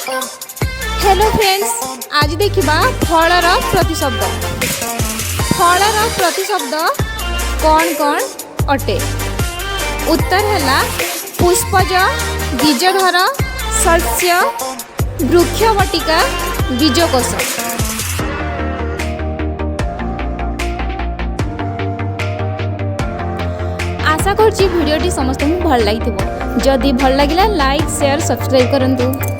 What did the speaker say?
Hello friends, आज देखिबा फलर प्रतिशब्द। फलर प्रतिशब्द कौन कौन अटे? उत्तर है पुष्पज, बीजधर, शस्य, वृक्षवटिका, बीजकोश। आशा करछि वीडियोटी समस्त भल लगी। जदि भल लगिला लाइक शेयर सब्सक्राइब करंतु।